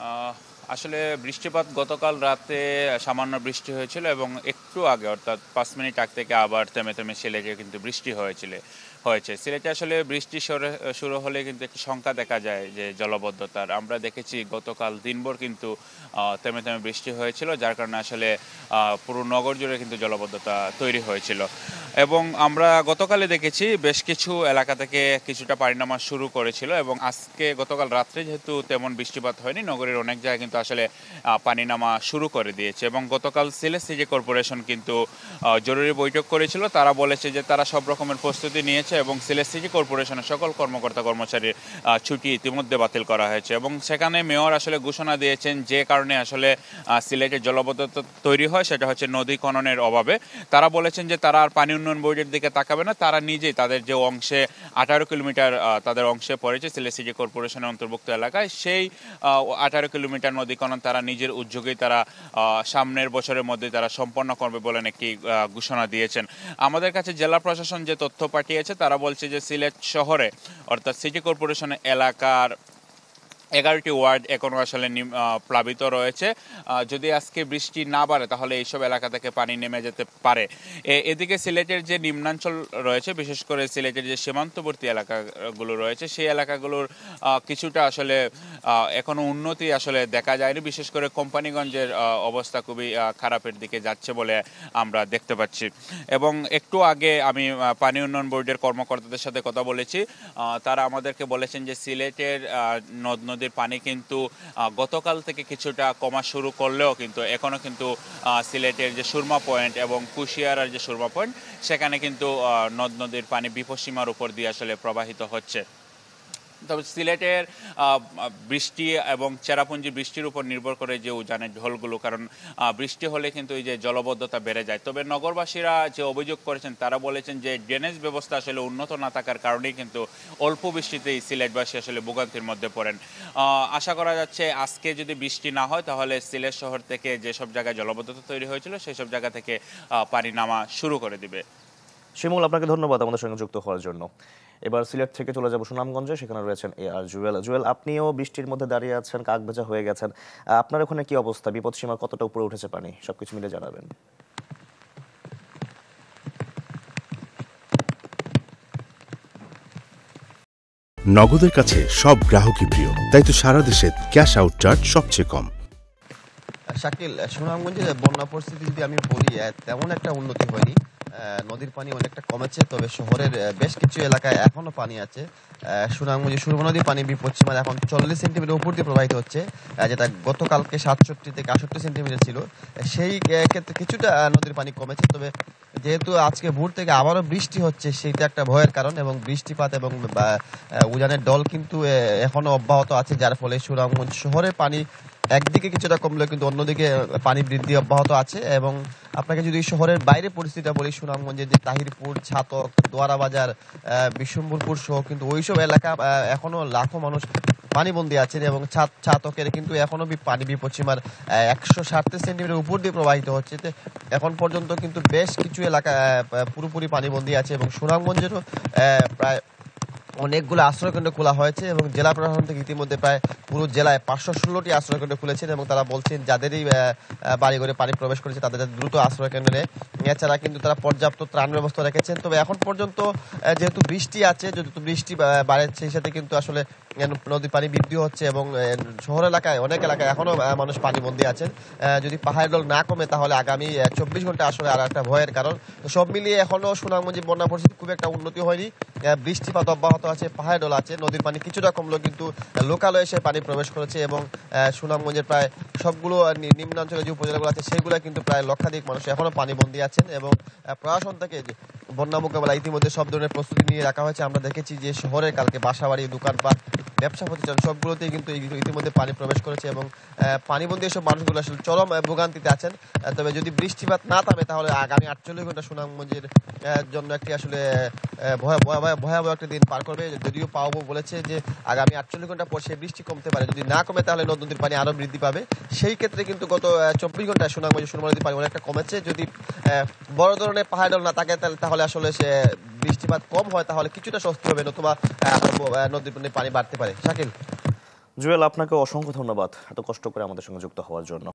আহ, আসলে বৃষ্টিপাত গতকাল রাতে সামান্য বৃষ্টি হয়েছিল এবং একটু আগে অর্থাৎ 5 মিনিট আগ থেকে আবার থেমে থেমে সিলেটে কিন্তু বৃষ্টি হয়েছে সিলেটে আসলে বৃষ্টি শুরু হলে কিন্তু একটি শঙ্কা দেখা যায় যে জলাবদ্ধতার। আমরা দেখেছি গতকাল দিনভর কিন্তু থেমে থেমে বৃষ্টি হয়েছিল, যার কারণে আসলে পুরো নগর জুড়ে কিন্তু জলাবদ্ধতা তৈরি হয়েছিল। এবং আমরা গতকালে দেখেছি বেশ কিছু এলাকা থেকে কিছুটা পানি নামা শুরু করেছিল এবং আজকে গতকাল রাত্রে যেহেতু তেমন বৃষ্টিপাত হয়নি, নগরের অনেক জায়গায় কিন্তু আসলে পানি নামা শুরু করে দিয়েছে। এবং গতকাল সিলেট সিটি কর্পোরেশন কিন্তু জরুরি বৈঠক করেছিল। তারা বলেছে যে তারা সব রকমের প্রস্তুতি নিয়েছে এবং সিলেট সিটি কর্পোরেশনের সকল কর্মকর্তা কর্মচারীর ছুটি ইতিমধ্যে বাতিল করা হয়েছে। এবং সেখানে মেয়র আসলে ঘোষণা দিয়েছেন যে কারণে আসলে সিলেটের জলাবদ্ধতা তৈরি হয় সেটা হচ্ছে নদী খননের অভাবে। তারা বলেছেন যে তারা আর পানি উন্নয়ন বোর্ডের দিকে তাকাবে না, তারা নিজেই তাদের যে অংশে 18 কিলোমিটার তাদের অংশে পড়েছে সিলেট সিটি কর্পোরেশনের অন্তর্ভুক্ত এলাকায়, সেই 18 কিলোমিটার নদী খনন তারা নিজের উদ্যোগেই তারা সামনের বছরের মধ্যে তারা সম্পন্ন করবে বলেন একটি ঘোষণা দিয়েছেন। আমাদের কাছে জেলা প্রশাসন যে তথ্য পাঠিয়েছে তারা বলছে যে সিলেট শহরে অর্থাৎ সিটি কর্পোরেশনের এলাকার 11টি ওয়ার্ড এখনো আসলে প্লাবিত রয়েছে। যদি আজকে বৃষ্টি না বাড়ে তাহলে এইসব এলাকা থেকে পানি নেমে যেতে পারে। এদিকে সিলেটের যে নিম্নাঞ্চল রয়েছে, বিশেষ করে সিলেটের যে সীমান্তবর্তী এলাকাগুলো রয়েছে, সেই এলাকাগুলোর কিছুটা আসলে এখনো উন্নতি আসলে দেখা যায়নি। বিশেষ করে কোম্পানিগঞ্জের অবস্থা খুবই খারাপের দিকে যাচ্ছে বলে আমরা দেখতে পাচ্ছি। এবং একটু আগে আমি পানি উন্নয়ন বোর্ডের কর্মকর্তাদের সাথে কথা বলেছি। তারা আমাদেরকে বলেছেন যে সিলেটের নদীর পানি কিন্তু গতকাল থেকে কিছুটা কমা শুরু করলেও কিন্তু এখনো কিন্তু সিলেটের যে সুরমা পয়েন্ট এবং কুশিয়ারার যে সুরমা পয়েন্ট, সেখানে কিন্তু নদীর পানি বিপদসীমার উপর দিয়ে আসলে প্রবাহিত হচ্ছে। তবে সিলেটের বৃষ্টি এবং চেরাপুঞ্জি বৃষ্টির উপর নির্ভর করে যে উজানের ঢলগুলো, কারণ বৃষ্টি হলে কিন্তু এই যে জলবদ্ধতা বেড়ে যায়। তবে নগরবাসীরা যে অভিযোগ করেছেন তারা বলেছেন যে ড্রেনেজ ব্যবস্থা আসলে উন্নত না থাকার কারণেই কিন্তু অল্প বৃষ্টিতেই সিলেটবাসী আসলে ভোগান্তির মধ্যে পড়েন। আশা করা যাচ্ছে আজকে যদি বৃষ্টি না হয় তাহলে সিলেট শহর থেকে যেসব জায়গায় জলবদ্ধতা তৈরি হয়েছিল সেই সব জায়গা থেকে পানি নামা শুরু করে দিবে। শিমুল, আপনাকে ধন্যবাদ আমাদের সঙ্গে যুক্ত হওয়ার জন্য। এবার সিলেট থেকে চলে যাব সুনামগঞ্জে, সেখানে রয়েছেন আর জুয়েল। জুয়েল, আপনিও বৃষ্টির মধ্যে দাঁড়িয়ে আছেন, কাকভেজা হয়ে গেছেন। আপনার ওখানে কি অবস্থা? বিপদসীমা কতটা উপরে উঠেছে পানি? সবকিছু মিলে জানাবেন। নগদের কাছে সব গ্রাহকই প্রিয়, তাই তো সারা দেশে ক্যাশ আউট চার্জ সবচেয়ে কম। শাকিল, সুনামগঞ্জের বন্যা পরিস্থিতি যদি আমি বলি, তেমন একটা উন্নতি হয়নি। নদীর পানি অনেকটা কমেছে, তবে শহরের বেশ কিছু এলাকায় এখনো পানি আছে। সুনামগঞ্জে সুরমা নদীর পানি বিপদসীমার এখন 40 সেন্টিমিটার উপর দিয়ে প্রবাহিত হচ্ছে, যেটা গতকালকে 67 থেকে 68 সেন্টিমিটার ছিল। সেই ক্ষেত্রে কিছুটা নদীর পানি কমেছে, তবে যেহেতু আজকে ভোর থেকে আবারও বৃষ্টি হচ্ছে, সেইটা একটা ভয়ের কারণ। এবং বৃষ্টিপাত এবং উজানের দল কিন্তু এখনো অব্যাহত আছে, যার ফলে সুনামগঞ্জ শহরের পানি একদিকে কিছুটা কমলেও কিন্তু অন্যদিকে পানি বৃদ্ধি অব্যাহত আছে। এবং আপনাকে যদি শহরের বাইরে পরিস্থিতিটা বলি, সুনামগঞ্জের যে তাহিরপুর, ছাতক, দোয়ারা বাজার, বিশ্বম্বরপুর সহ কিন্তু ওইসব এলাকা এখনো লাখো মানুষ পানিবন্দী আছেন। এবং ছাতকের কিন্তু এখনো পানি বিপদসীমার 160 সেন্টিমিটার উপর দিয়ে প্রবাহিত হচ্ছে। এখন পর্যন্ত কিন্তু বেশ কিছু এলাকা পুরোপুরি পানিবন্দী আছে। এবং সুনামগঞ্জেরও প্রায় অনেকগুলো আশ্রয়কেন্দ্র খোলা হয়েছে এবং জেলা প্রশাসন থেকে ইতিমধ্যে প্রায় পুরো জেলায় 516টি আশ্রয়কেন্দ্র খুলেছেন এবং তারা বলছেন যাদেরই বাড়িঘরে পানি প্রবেশ করেছে তাদের দ্রুত আশ্রয়কেন্দ্রে। এছাড়া কিন্তু তারা পর্যাপ্ত ত্রাণ ব্যবস্থা রেখেছেন। তবে এখন পর্যন্ত যেহেতু বৃষ্টি আছে, যেহেতু বৃষ্টি বাড়ে, সেই সাথে কিন্তু আসলে নদীর পানি বৃদ্ধি হচ্ছে এবং শহর এলাকায় অনেক এলাকায় এখনো মানুষ পানিবন্দী আছেন। যদি পাহাড়ের জল না কমে তাহলে আগামী 24 ঘন্টা আসলে আর একটা ভয়ের কারণ। তো সব মিলিয়ে এখনো সুনামগঞ্জের বন্যা পরিস্থিতি খুব একটা উন্নতি হয়নি। বৃষ্টিপাত অব্যাহত আছে, পাহাড় ডল আছে, নদীর পানি কিছুটা কমলেও কিন্তু লোকালয়ে এসে পানি প্রবেশ করেছে। এবং সুনামগঞ্জের প্রায় সবগুলো নিম্নাঞ্চলে যে উপজেলাগুলো আছে সেগুলো কিন্তু প্রায় লক্ষাধিক মানুষ এখনো পানিবন্দী আছেন। এবং প্রশাসন থেকে বন্যা মোকাবেলা ইতিমধ্যে সব ধরনের প্রস্তুতি নিয়ে রাখা হয়েছে। আমরা দেখেছি যে শহরে কালকে বাসাবাড়ি, দোকানপাট, ব্যবসা প্রতিষ্ঠান সবগুলোতেই কিন্তু ইতিমধ্যে পানি প্রবেশ করেছে এবং পানিবন্দী এসব মানুষগুলো আসলে চরম ভোগান্তিতে আছেন। তবে যদি বৃষ্টিপাত না থামে তাহলে আগামী 48 ঘন্টা সুনামগঞ্জের জন্য একটি আসলে ভয়াবহ একটা দিন পার করবে। যদিও পাওবো বলেছে যে আগামী 48 ঘন্টা পর সেই বৃষ্টি কমতে পারে, যদি না কমে তাহলে নদীর পানি আরো বৃদ্ধি পাবে। সেই ক্ষেত্রে কিন্তু গত 24 ঘন্টায় সুনামগঞ্জের সুরমা নদীর পানি অনেকটা কমেছে। যদি বড় ধরনের পাহাড় ডল না থাকে তাহলে আসলে সে বৃষ্টিপাত কম হয় তাহলে কিছুটা স্বস্তি হবে, নতুবা নদীর পানি বাড়তে পারে। শাকিল। জুয়েল, আপনাকে অসংখ্য ধন্যবাদ এত কষ্ট করে আমাদের সঙ্গে যুক্ত হওয়ার জন্য।